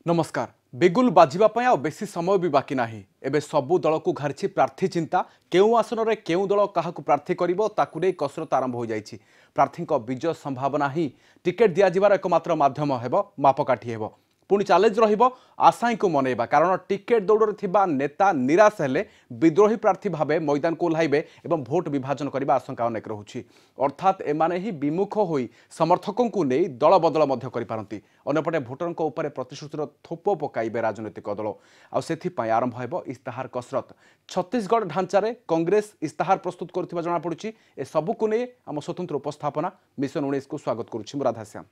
नमस्कार। बिगुल बाजिबा आ बेसी समय भी बाकी नाही। एबे सबु दल को घारिछि प्रार्थी चिंता। केउ आसन रे केउ दल काहाकु प्रार्थी करिवो ताकु नै कसरत आरंभ हो जाइछि। प्रार्थी विजय संभावना ही टिकेट दिया जिवार एकमात्र माध्यम हेबो, मापकाठी हेबो। पुणी चैलेंज रहिबो आशाई को मनैबा, कारण टिकेट दौड़ थिबा नेता निराश हेले विद्रोही प्रार्थी भावे मैदान को ओह्लाइबे एवं भोट विभाजन करबा आशंका अनेक रहुछि। अर्थात एमाने ही विमुख होई समर्थकों को नहीं दल बदल मध्य करि पारंती। अन्यपटे भोटरंक उपरे प्रतिश्रुतिर थोप पकाइबे राजनैतिक दल। आ सेथिपाई आरंभ हेबो इस्ताहार कसरत। छत्तीसगढ़ ढांचारे कांग्रेस इस्ताहार प्रस्तुत करथिबा जणा पडुछि। ए सबु को नै आम स्वतंत्र उपस्थापना मिशन 19 को स्वागत करुछि। राधाश्याम।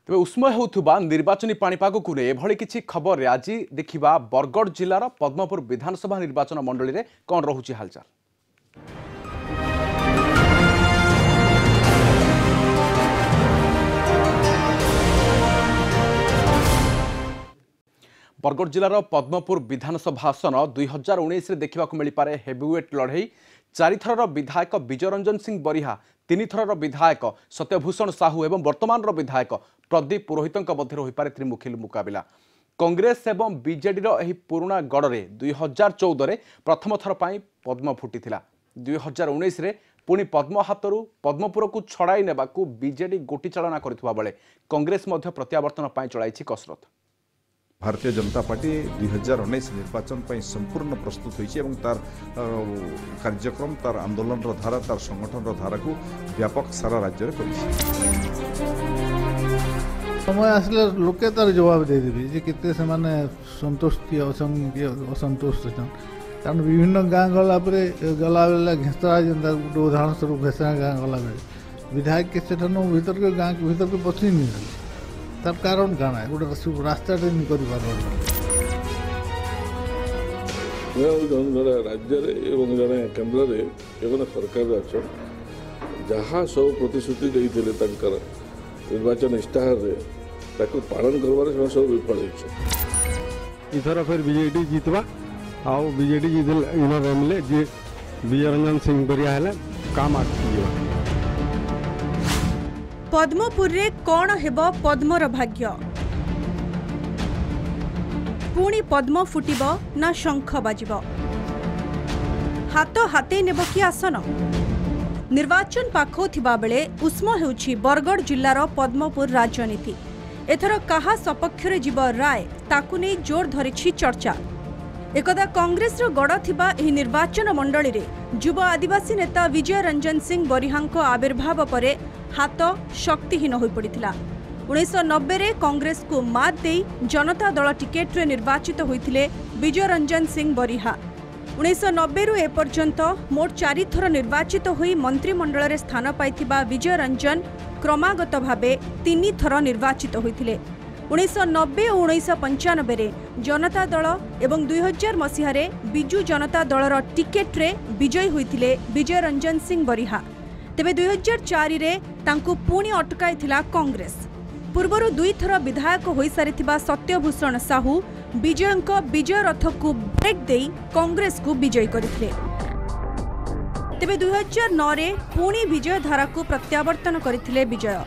तेज उष्मय होउथुबा निर्वाचनी पाणीपाग को नहीं एभली किछि खबर आज देखिबा। बरगढ़ जिलार पद्मपुर विधानसभा निर्वाचन मंडली रे कौन रहुछि हालचाल। बरगढ़ जिलार पद्मपुर विधानसभा आसन 2019 रे देखा मिल पारे हेवीवेट लड़ई। 4 थरर विधायक विजय रंजन सिंह बरिहा, 3 थरर विधायक सत्यभूषण साहू एवं वर्तमान विधायक प्रदीप पुरोहित मध्य हो पारे त्रिमुखी मुकाबिला। कांग्रेस एवं बीजेडी एही पुराणा गढ़ में 2014 रे प्रथम थर पर पद्म फुटीथिला। 2019 रे पुणी पद्म हाथरू पद्मपुर को छड़ाई नेबाकू बीजेडी गोटी चालना करथिबा बेले कांग्रेस मध्य प्रत्यावर्तन पर चलाइछि कसरत। भारतीय जनता पार्टी 2019 निर्वाचन पर संपूर्ण प्रस्तुत होइछि एवं तार कार्यक्रम तार आंदोलन धारा तार संगठन धारा को व्यापक सारा राज्य में करिछि। समय आसले लोके तार जवाब दे देबी जे केते से माने संतुष्टि असंतुष्ट छन। कारण विभिन्न गाँ गला बेले घेसरा जेनता उदाहरण स्वरूप घेसरा गाँ गला बेले विधायक के सेठन भीतर के गाँ के भीतर के पछी नहीं तार कारण काना है गोटे रास्ता नहीं कर राज्य जड़े केन्द्र में सरकार अच्छा जहाँ सब प्रतिश्रुति देते निर्वाचन इस्ताहार पालन कर सब विफल इथर फिर बीजेडी जीतवा आउ बीजेडी जीतल इनर एमएलए जे विजय रंजन सिंह बरिया है काम आखिवा। पद्मपुर रे कौन हेबो पद्मर भाग्य। पुणी पद्म फुटिब ना शंख बाजिब। हाथ हाते नेब कि आसन। निर्वाचन पाखो थिबा बेले उष्म हेउछि बरगढ़ जिल्लार पद्मपुर राजनीति। एथर काहा सपक्षरे जीव राय ताकु नै जोर धरिछि चर्चा। एकदा कांग्रेस रो गड़ थिबा एही निर्वाचन मंडली रे युव आदिवासी नेता विजय रंजन सिंह बरिहांको आविर्भाव परे हाथ शक्तिहीन हो पड़ता। 1990 रे कांग्रेस को मात दे जनता दल टिकेट रे निर्वाचित होइथिले विजय रंजन सिंह बरिहा। 1990 रु एपर्यंत मोट 4 थर निर्वाचित होई मंत्रिमंडल रे स्थान पाइथिबा विजय रंजन क्रमागत भावे 3 थर निर्वाचित होइथिले। 1990 और 1995 रे जनता दल एवं 2000 मसीह रे बिजू जनता दलर टिकेट रे विजयी होइथिले विजय रंजन सिंह बरिहा। तेबे 2004 रे तांकु पुणी अटकाइथिला कांग्रेस। पूर्वरु 2 थर विधायक होई सारिथिबा सत्यभूषण साहू विजयंक विजय रथ को ब्रेक देई कांग्रेस को विजयी करथिले। तेबे 2009 रे पुणी विजय धारा को प्रत्यावर्तन करथिले विजय।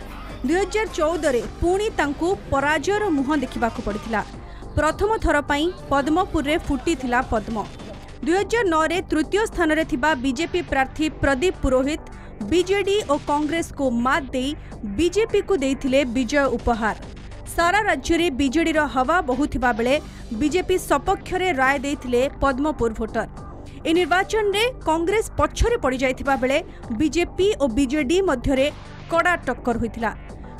2014 रे पुणी तांकु पराजयर मुह देखिबाकू पड़िथिला। प्रथम थर पई पद्मपुर रे फुटीथिला पद्म। 2009 रे तृतीय स्थान रे थिबा बीजेपी प्रार्थी प्रदीप पुरोहित बीजेडी और कांग्रेस को मात दे बीजेपी को देथिले विजय उपहार। सारा राज्य रे बीजेडी रो हवा बहुथिबा बेले बीजेपी सपक्ष रे राय देथिले पद्मपुर भोटर। ए निर्वाचन रे कांग्रेस पछरे पड़ी जाइथिबा बेले बीजेपी और बीजेडी मध्य रे कड़ा टक्कर होइथिला।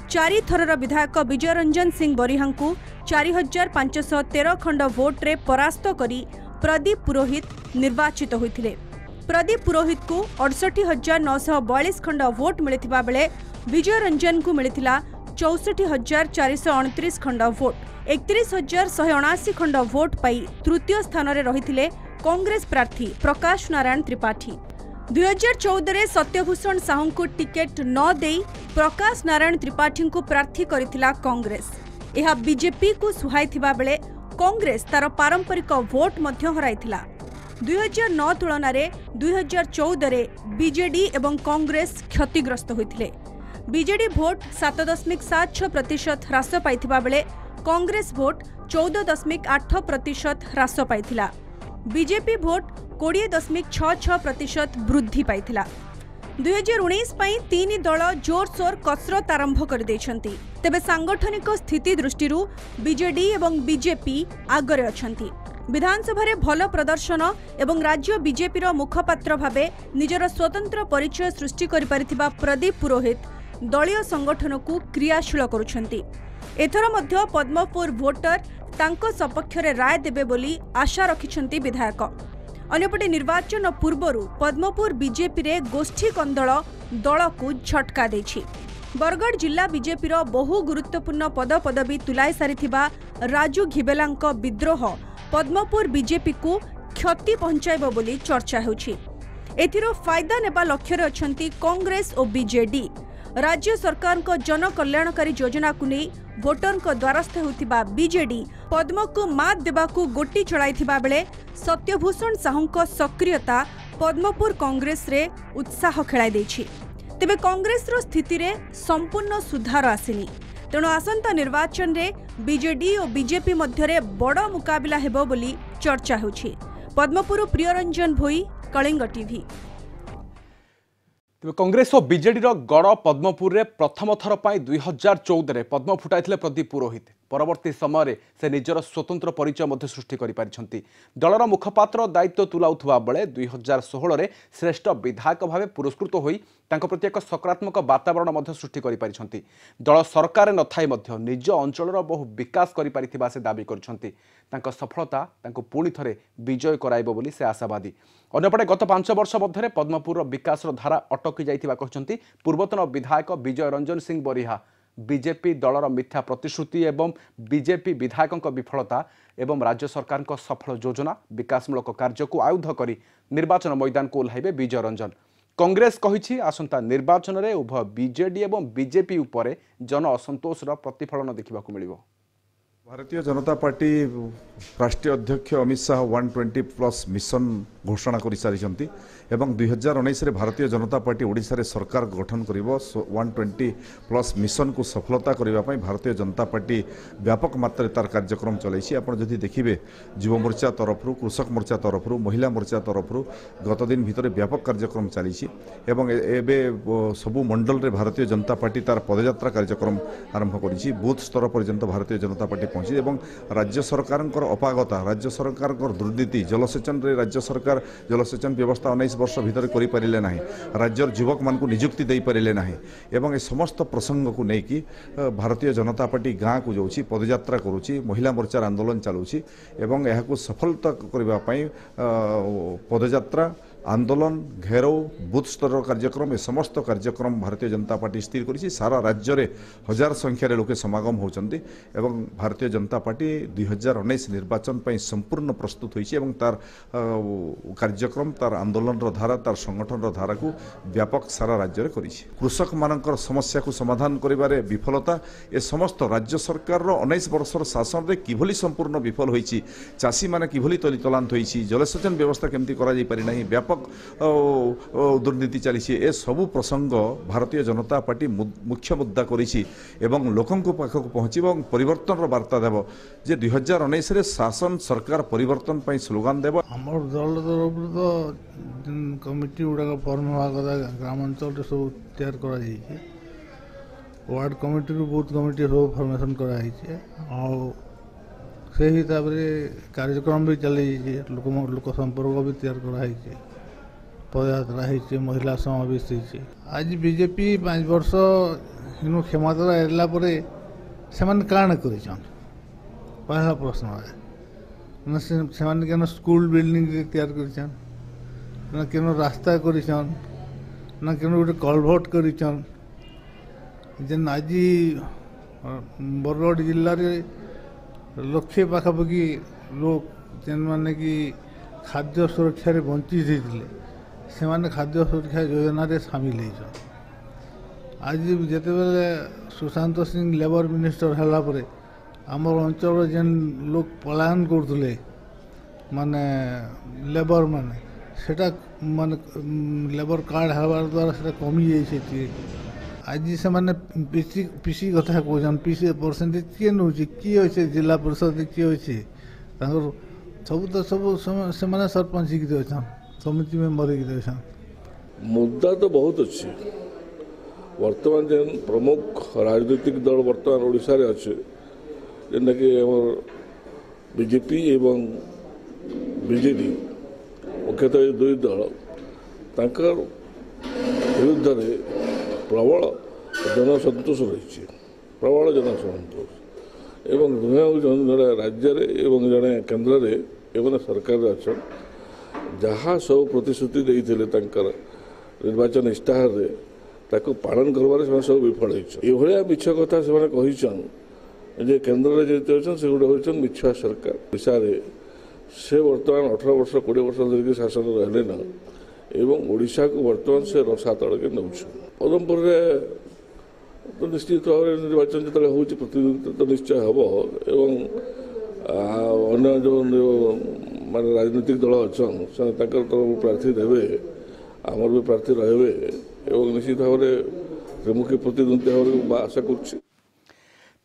4 थरर विधायक विजय रंजन सिंह बरिहांकु 4513 खंड भोट रे परास्त करी प्रदीप पुरोहित निर्वाचित होइथिले। प्रदीप पुरोहित को 68,942 खंड भोट मिलिथिबा बेले विजय रंजन को मिलिथिला 64,429 खंड भोट। 31,179 खंड भोट पाई तृतीय स्थान रे रहिथिले कांग्रेस प्रार्थी प्रकाश नारायण त्रिपाठी। 2014 रे सत्यभूषण साहू को टिकेट न देई प्रकाश नारायण त्रिपाठी को प्रार्थी करिथिला कांग्रेस। यह बीजेपी को सुहाइथिबा बेले कांग्रेस तार पारंपरिक भोट मध्य हराइथिला। 2009 तुलन में 2014 बीजेडी एवं कांग्रेस क्षतिग्रस्त होते। बीजेडी भोट 7.76% ह्रास पाइथिबा बेले कांग्रेस भोट 14.8% ह्रास पाइथिला। बीजेपी भोट 20.66% वृद्धि पाइथिला। 2019 पई तीन दल जोरसोर कसरत आरंभ कर देछंती। तेबे सांगठनिक स्थिति दृष्टि बीजेडी एवं बीजेपी आगरे अछंती। विधानसभा रे भल प्रदर्शन एवं राज्य बीजेपी रो मुखपात्र भावे निजर स्वतंत्र परिचय सृष्टि करि परिथिबा प्रदीप पुरोहित दलीय संगठन को क्रियाशील करुछंती। एथर मध्य पद्मपुर भोटर तांको सपक्ष रे राय देबे बोली आशा रखिछंती विधायक। अन्यपटे निर्वाचन पूर्वरु पद्मपुर बीजेपी रे गोष्ठी कंदल दल को झटका देछि। बरगढ़ जिला बीजेपी रो बहु गुरुत्वपूर्ण पदपदवी तुलाई सारिथिबा राजू घिबेलांक विद्रोह पद्मपुर बीजेपी को क्षति पहुंचाइबो बोली चर्चा हेउछि। एथिरो फायदा नेबा लक्ष्य रे अछंती कांग्रेस और बीजेडी। राज्य सरकार को जन कल्याणकारी योजना को नहीं भोटर को द्वारस्थ होतिबा बीजेडी पद्म को मात देबाकू गोटी चलाइथिबा बेले सत्यभूषण साहूंक सक्रियता पद्मपुर कांग्रेस रे उत्साह खेलाई देछि। तेबे कांग्रेस रो स्थिति रे संपूर्ण सुधार आसिनी। तेणु आसंता निर्वाचन रे बीजेडी और बीजेपी मध्य रे बड़ मुकाबला हेबो बोली चर्चा होछि। पद्मपुर प्रियरंजन भोई, कलिंग टीवी। कांग्रेस और बीजेडी गड़ पद्मपुर रे प्रथम थर पर 2014 पद्म फुटाई प्रदीप पुरोहित। परवर्ती समय से निजर स्वतंत्र परिचय मध्य सृष्टि करिपारिछंती। दलर मुखपात्र दायित्व तुलाउथुवा बेले 2016 रे श्रेष्ठ विधायक भावे पुरस्कृत होई तांको प्रति एक सकारात्मक वातावरण मध्य सृष्टि करिपारिछंती। दल सरकार न थाई मध्य निज अंचलर बहु विकास करिपारिथिबा से दाबी करछंती। तांको सफलता तांको पुणी थरे विजय कराइबो बोली से आशावादी। अन्यपटे गत 5 वर्ष मध्य पद्मपुर विकास धारा अटकी जाइथिबा कहछंती पूर्वतन विधायक विजय रंजन सिंह बरिहा। बीजेपी दलर मिथ्या प्रतिश्रुति एवं बीजेपी विधायकों विफलता एवं राज्य सरकार सफल योजना विकासमूलक कार्य को आयुध करी निर्वाचन मैदान को ओह्लाइबे विजय रंजन। कांग्रेस कहिछि आसंता निर्वाचन रे उभय बीजेडी एवं बीजेपी उपरे जन असंतोषर प्रतिफलन देखा मिलिबो। भारतीय जनता पार्टी राष्ट्रीय अध्यक्ष अमित शाह 120+ मिशन घोषणा कर सारी एवं 2019 रे भारतीय जनता पार्टी ओडिशा रे सरकार गठन करिवो 120+ मिशन को सफलता करबा पई भारतीय जनता पार्टी व्यापक मात्रा तार कार्यक्रम चलाइछि। आपण जदि देखिबे युव मोर्चा तरफ कृषक मोर्चा तरफ महिला मोर्चा तरफ गत दिन भितर व्यापक कार्यक्रम चली एवं एबे सबु मंडल रे भारतीय जनता पार्टी तार पदयात्रा कार्यक्रम आरंभ करिछि। बूथ स्तर पर्यंत भारतीय जनता पार्टी पहुंची एवं राज्य सरकार अपागता राज्य सरकार दुर्नीति जलसेचन रे राज्य सरकार जलसेचन व्यवस्था 19 वर्ष भितर करि परिले नाही। राज्यर युवक मान को नियुक्ति दे परिले नाही एवं ए समस्त प्रसंग को नेकी भारतीय जनता पार्टी गाँ को जाउछि पदयात्रा करूछि महिला मोर्चार आंदोलन चालूछि एवं एहाकु सफलता करबा पई पदयात्रा आंदोलन घेराव बूथ स्तर कार्यक्रम ए समस्त कार्यक्रम भारतीय जनता पार्टी स्थिर करिछि। सारा राज्य रे हजार संख्यार लोके समागम होचंती एवं भारतीय जनता पार्टी 2019 निर्वाचन पई संपूर्ण प्रस्तुत होइछि एवं तार कार्यक्रम तार आंदोलन रो धारा तार संगठन रो धारा को व्यापक सारा राज्य रे करिछि। कृषक मानकर समस्या को समाधान करिबारे विफलता ए समस्त राज्य सरकार रो 19 वर्षर शासन रे किभली संपूर्ण विफल होइछि। चासी माने किभली तलितलांत होइछि। जलसेचन व्यवस्था केमती करा जाय पारि नाही। व्यापक दुर्नीति चली ए सबु प्रसंग भारतीय जनता पार्टी मुख्य मुद्दा करिछि एवं लोकन को पाखक पहुँचब और परिवर्तन रो वार्ता देव जे 2019 रे शासन सरकार परिवर्तन पई स्लोगान देव। हमर दल तरफ तो कमिटी गुड़ाक फर्म हवा कथा ग्रामांचल सब तैयार करा जाइए। वार्ड कमिटी बूथ कमिटी सब फर्मेसन करा जाइए और से हिसाब से कार्यक्रम भी चली लोक संपर्क भी तैयार कराई पदयात्रा है महिला समावेश है। आज बीजेपी 5 वर्ष इन क्षमता एला से काण कर पहला प्रश्न है से स्कूल बिल्डिंग तैयार कर रास्ता कर गोटे कलभट कर आज बरगढ़ जिले में लक्षे पाखापाखि लोक जेन माने कि खाद्य सुरक्षा रे वंचित होते से माने खाद्य सुरक्षा योजना रे शामिल हो। आज जिते बेले सुशांत सिंह लेबर मिनिस्टर हला परे आमर अंचल जेन लोक पलायन करते माने लेबर माने सेटा माने लेबर कार्ड हवार द्वारा सेटा कमी जाइछे आज से माने पीसी कथा कहछन पीसी परसेंटेज के नउछि की होइछे जिला परिषद की होइछे तांकर सब तो सब से माने सरपंच की देछन समिति मेंबर की देछन मुद्दा तो बहुत अच्छी वर्तमान जेन प्रमुख राजनीतिक दल वर्तमान ओडिशा रे अच्छे जेनटा कि हमर बीजेपी एवं बीजेडी मुख्यतः ये दुई दल तांकर विरुद्ध रे प्रबल जनसंतोष रही प्रबल जनसंतोष एवं दुनिया जड़े राज्य एवं जड़े केन्द्र एवं सरकार अच्छा जहाँ सब प्रतिश्रुति देते निर्वाचन इस्ताहार रे ताको पालन करबार सब विफल होइछ मिछ कथा से कहिछन जे केन्द्र रे जे से गोटे होइछन मिछुआ सरकार ओडिशा रे से वर्तमान 18 वर्ष 20 वर्ष धरिक शासन रहले ना एवं ओडिशा को वर्तमान से रसा तड़के नौछ पदमपुर रे तो निश्चित भाव निर्वाचन जो होची प्रतिनिधित्व तो निश्चय हम एवं अन्य जो माने राजनीतिक दल अच्छा से तरफ प्रार्थी देवे आमर भी प्रार्थी रहे एवं निश्चित भाव त्रिमुखी प्रतिद्वंदी भाव आशा कर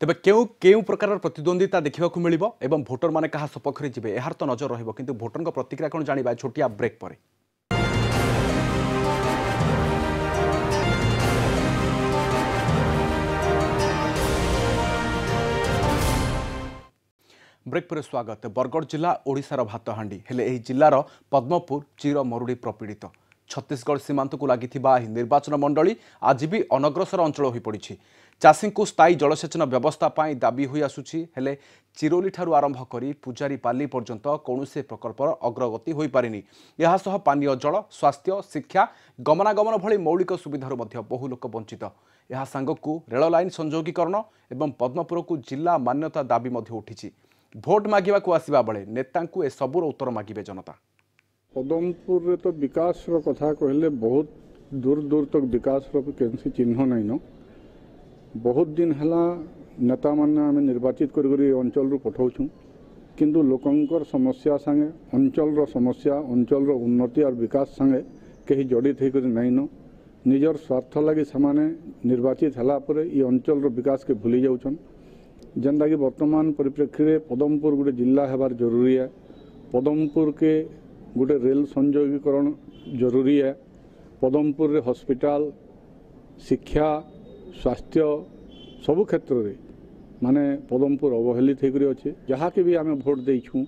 तेबे केउ प्रकार प्रतिद्वंदिता देखा मिलिबो एवं भोटर माने कहा सपक्ष रे जिबे एहार तो नजर रहिबो किंतु भोटर को प्रतिक्रिया कोन जानिबा छोटिया ब्रेक पर ब्रेक पर स्वागत बरगढ़ जिला ओडिशार भातहांडी हेले एही जिल्लार पद्मपुर चिर मरुड़ी प्रपीड़ित छत्तीसगढ़ सीमांत को लगी निर्वाचन मंडली आज भी अनग्रसर अंचल हो पड़ी चाषी को स्थायी जलसेचन व्यवस्था पाई दाबी हुई आसुछि हेले चिरोली ठारू आरंभ करी पुजारी पाली पर्यंत कौनसी प्रकल्पर अग्रगति हो पारिनी यासह पानीय जल स्वास्थ्य शिक्षा गमनागमन भली मौलिक सुविधार मध्य बहु लोक वंचित यह सांगकु रेल लाइन संयोगीकरण एवं पद्मपुर को जिला मान्यता दाबी मध्य उठिछि भोट मागिबा को आसीबा बेले नेतांकु ए सबुर उत्तर मागिबे जनता पदमपुर रे तो विकास कथा कहले बहुत दूर दूर तक विकास केनसी चिन्ह नहीं न बहुत दिन हला नेता माने आम निर्वाचित करी अंचल रु पठाऊँ किंतु लोकंकर समस्या संगे अंचल समस्या अंचल उन्नति और विकास संगे कहीं जड़ित होकर नहीं न निजर स्वार्थ लगी सामाने निर्वाचित हला परे ये अंचल विकास के भूली जाऊन जेनटा कि वर्तमान परिप्रेक्षी में पदमपुर गोटे जिला हेबार जरूरी है पदमपुर के गोटे रेल संयोगीकरण जरूरी है पदमपुर रे हॉस्पिटल शिक्षा स्वास्थ्य सबु क्षेत्र रे माने पदमपुर अवहेलित होकर अच्छे जहाँ के भी आम भोट देछूँ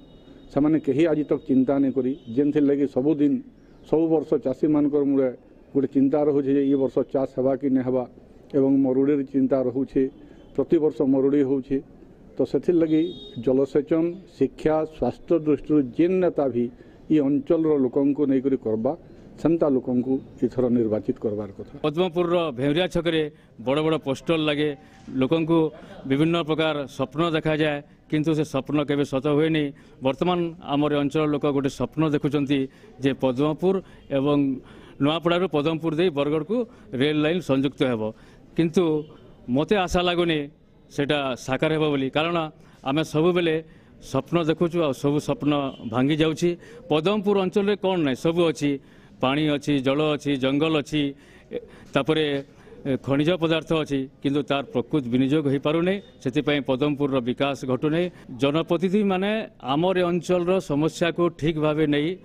से कहीं आज तक चिंता नहीं करी जेन लगी सबुदिन सब वर्ष चाषी मानकर मुड़े गोटे चिंता रोचे ये वर्ष चाष हेबा कि नहीं हेबा एवं मरुड़ी चिंता रोचे प्रति वर्ष मरुड़ी होचे तो से लगी जलसेचन शिक्षा स्वास्थ्य दृष्टि जेन नेता भी ये अंचल लोकंको नहीं करी करबा सेंता लोकंको इथर निर्वाचित करबार कथा पद्मपुर भेवरिया छकरे बड़ बड़ पोस्टर लगे लोकंको विभिन्न प्रकार स्वप्न देखा जाए किंतु से स्वप्न केबे सत हुए नहीं वर्तमान आमर अंचल लोक गोटे स्वप्न देखुचंती जे पद्मपुर एवं नुआपड़ारू पद्मपुर दे बरगढ़ को रेल लाइन संयुक्त हेबो किंतु मते आशा लगुनि सेटा साकार हेबो बोली कारण आमे सब बेले स्वप्न देखुचु आ सब स्वप्न भांगी जाउछि पद्मपुर अंचल रे कोन नै सब अछि पानी अच्छी जल अच्छी जंगल अच्छी तापरे खनिज पदार्थ अच्छी किंतु तार प्रकृत विनियोग हो पारुने से पदमपुर विकास घटुने जनप्रतिनिधि माने आमर अंचल समस्या को ठीक भाव नहीं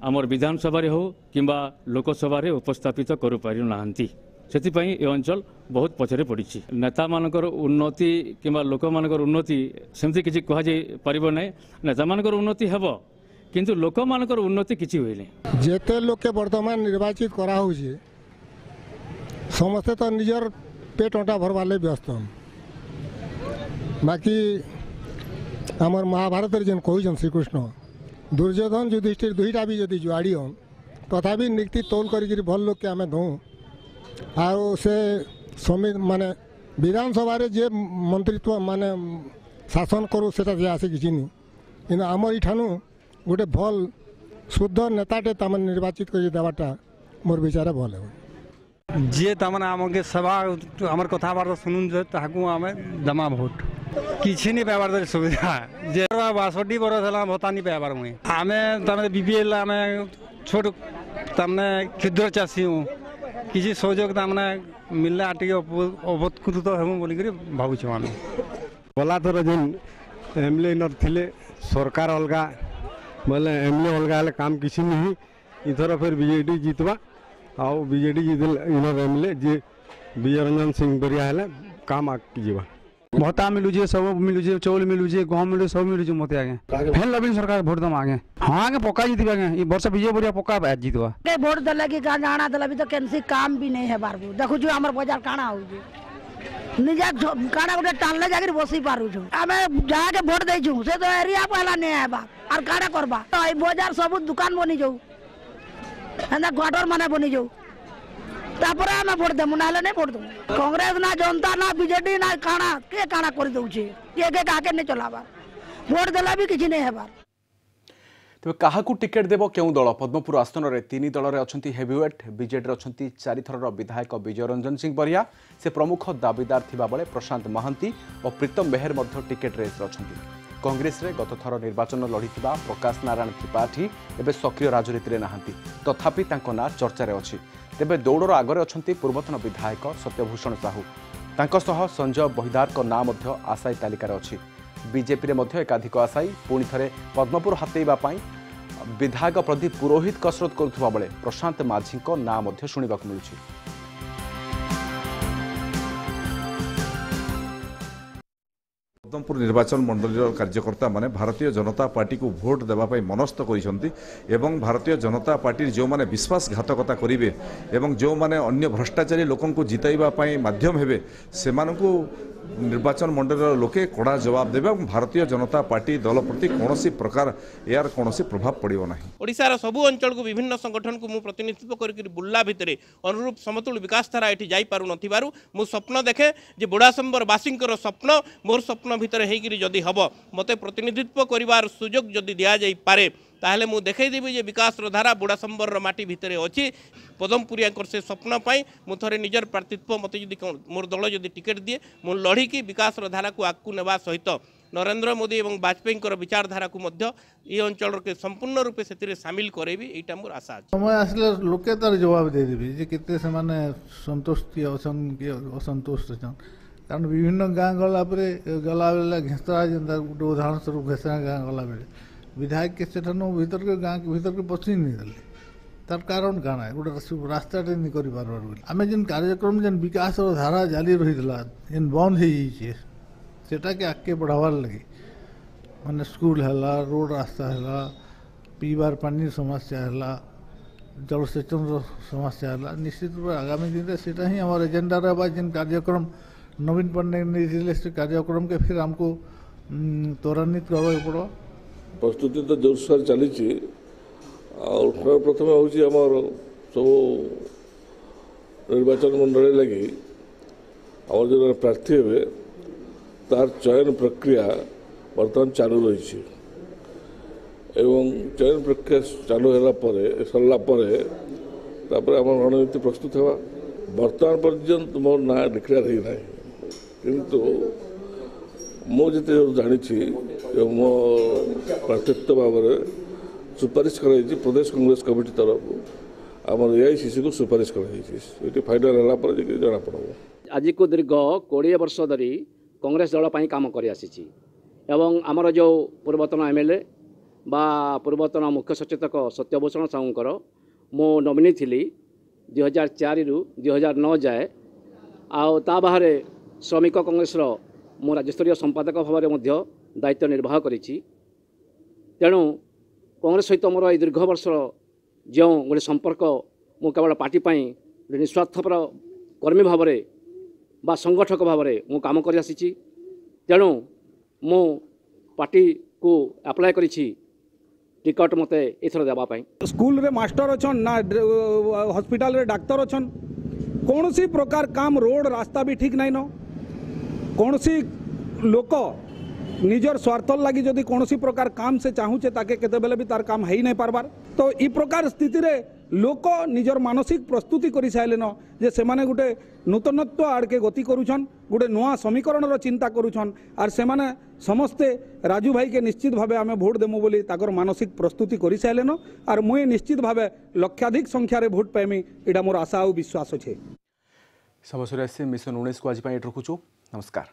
आमर विधानसभा हो किंबा लोकसभा उपस्थापित कर पारि नाहंती सेतिपई ए अंचल बहुत पछरे पड़ी नेता मानकर उन्नति किंबा लोक मानकर उन्नति सेमती किछि कहा जाय परिबो नै नेता मानकर उन्नति हेबो किंतु लोक मानकर उन्नति किछि होइले जेते लोक के वर्तमान निर्वाचित करा होउछे समस्ते तो निजर पेट अटा भरवा ले व्यस्त बाकी आमर महाभारत जेन कहउछन श्रीकृष्ण दुर्योधन युधिष्ठिर दुईटा भी जदि जुआड़ीन तथापि नीति तौल करी भल लोक के आम दऊँ आउ से समिति माने विधानसभा जे मंत्रित्व माने शासन करू से आसे किसी नहीं कि आमर इठानु गोटे भल शुद्ध नेताटे तमें निर्वाचित कर देवाटा मोर विचार भल है जी तमें आम के सेवा आम कथबार्ता शुणुन ताकू आम दमा भोट किसी नहीं पाइबार सुविधा जे 62 बरस है भत्ता नहीं पाइबार मुई आम तमें बीपीएल आम छोट तमें क्षुद्र चाषी हूँ किसी सहयोग तमें मिलने टे अवतकृत हूँ बोलिक भावुँ आम गला थर जो एमएलए नी सरकार अलग बोले एमएलए अलग काम किसी नहीं इथर फिर बीजेडी जीतवा आउ बीजेडी जीतल इनर एमएलए जे विजय रंजन सिंह बरिया है काम आगे भत्ता मिलूचे सब मिलूचे चाउल मिलूचे गहम मिलूचे सब मिलूचे मत आगे फेन लबिन सरकार भोट दम आगे हाँ आगे पक्का जीत आगे ये वर्ष विजय बरिया पक्का जीतवा भोट देला कि जाना देला भी तो कैंसी काम भी नहीं है बार देखु जो हमर बाजार काना हो निजा काना गोटे टालले जाकर बसी पारू छु आमे जाके भोट दे छु से तो एरिया पहला नहीं है बा और काना करबा तो ई बाजार सब दुकान बनी जाऊ हंदा क्वार्टर माने बनी जाऊ तापर आमे भोट देमु नाले नहीं भोट देमु कांग्रेस ना जनता ना बीजेडी ना काना के काना कर दउछे के काके नहीं चलाबा भोट देला भी किछि नहीं हेबार तेज क्या टिकेट देव क्यों दल पद्मपुर आसन में 3 दल में अच्छा हेवीवेट बीजेडी अच्छा 4 थर विधायक विजय रंजन सिंह बरिया से प्रमुख दाबीदार थिबा बेले प्रशांत महांती और प्रीतम मेहर टिकेट रेस अच्छा कांग्रेस रे गत थर निर्वाचन लड़ी प्रकाश नारायण त्रिपाठी एवं सक्रिय राजनीति में नहांती तथापि ना चर्चा अच्छी तेबे दौड़र आगरे अच्छा पूर्वतन विधायक सत्यभूषण साहू संजय बहिदार नाम आशायी तालिकार अच्छी बीजेपी में एकाधिक आशायी पुणी थे पद्मपुर हातेइबा विधायक प्रदीप पुरोहित कसरत करुवा बेले प्रशांत माझी नाम शुणा मिलूँ। पद्मपुर निर्वाचन मंडल कार्यकर्ता माने भारतीय जनता पार्टी को भोट देवाई मनस्थ कर भारतीय जनता पार्टी जो माने विश्वासघातकता करेंगे एवं जो माने अन्य भ्रष्टाचारी लोक जिताइवाई माध्यम हेबे से निर्वाचन मंडल लोके कड़ा जवाब देवे और भारतीय जनता पार्टी दल प्रति कौन प्रकार यार कौन प्रभाव पड़ो ना। ओडिशार सबु अंचल को विभिन्न संगठन को प्रतिनिधित्व कर बुल्ला भितर अनुरूप समतुल विकास धारा ये जापारू नथिबारु मु स्वप्न देखे जे बुढ़ासंबर बासींकर स्वप्न मोर स्वप्न भितर हेकि जदि हम मते प्रतिनिधित्व करिवार सुजोग जदि दिया जाई पारे ताहले मु देखैदेवी जे विकास धारा बुढ़ासंबर माटी भितर अच्छी पदमपुरिया से स्वप्न पाई मु थरे निजर प्रार्थित्व मत जदि मोर दल जदि टिकेट दिए मु लड़िकी विकास धारा को आगू नेबा सहित नरेंद्र मोदी और वाजपेयी विचारधारा को ये अंचल के संपूर्ण रूपे से सामिल करेबी एटा मोर आशा अछि। समय आसले लोके तार जवाब दे देबी जे केते से माने संतुष्टि असन कि असंतुष्ट छन कारण विभिन्न गाँ गला परे गला बेला घेसरा जेंता गोटे उदाहरण स्वरूप घेसरा गाँ गला बेले विधायक के सेठनो भीतर के गाँ के भीतर के पछी नहीं देले तार कारण काना है गोटे रास्ताटे नहीं कर पार आम जेन कार्यक्रम जेन विकास धारा जारी रही जेन बंद हो जाइए सेटा के आगे बढ़ावार लगे माने स्कूल है रोड रास्ता है पीबार पानी समस्या है जलसेचन समस्या है निश्चित रूप आगामी दिन में सेटा ही हमारे एजेंडा रहा जेन कार्यक्रम नवीन पट्टनायक नहीं से कार्यक्रम के फिर हमको त्वरान्वित करवाक पड़ो। प्रस्तुति तो जोरसोर चली प्रथम हूँ सब निर्वाचन मंडल लगी आम जो प्रार्थी हे तार चयन प्रक्रिया बर्तमान चालू रही चयन प्रक्रिया चालू है सरला आम रणनीति प्रस्तुत है बर्तमान पर्यंत मोर ना डिक्लेयर ही ना किंतु मुझे जानी मो प्रार्थित्व भाव सुपारिश कर प्रदेश कांग्रेस कमिटी तरफ आम एआईसीसी को सुपारिश कर फाइनाल है जना पड़। आज को दीर्घ 20 वर्ष धरी कांग्रेस दल पर काम कर आसी एवं आमर जो पूर्वतन एमएलए बा पूर्वतन मुख्य सचेतक सत्यभूषण साहूंकर मो नॉमिनी थी 2004 रु 2009 जाए आ बाहर श्रमिक कांग्रेस मो राज्यस्तरीय संपादक भाव में दायित्व निर्वाह करी तेणु कांग्रेस सहित मोर ये दीर्घ वर्ष जो गोटे संपर्क मु केवल पार्टी निस्वार्थपर कर्मी भाव बा संगठक भाव में काम कर आसी तेणु मु पार्टी को अप्लाई करी टिकट मत एथर देवाई। स्कूल रे मास्टर अच्छन ना हॉस्पिटल रे डाक्तर अच्छन कौन सी प्रकार काम रोड रास्ता भी ठीक नहीं न कौन सी लोक निजर स्वार्थ लगी जदि कौन सी प्रकार काम से चाहूचे ताके केते बेले भी तार काम है ही नहीं पारबार तो ई प्रकार स्थिति रे लोक निजर मानसिक प्रस्तुति कर सारे जे से माने गोटे नूतनत्व आड़के गति करुछन गोटे नुआ समीकरण चिंता करुछन आर से माने समस्ते राजू भाई के निश्चित भावे आमे भोट देमु बोली ताकर मानसिक प्रस्तुति कर सारे आर मुई निश्चित भावे लक्षाधिक संख्यार भोट पाइमी इटा मोर आशा और विश्वास अच्छे। समस्या मिशन 19 को आज रखुचु। नमस्कार।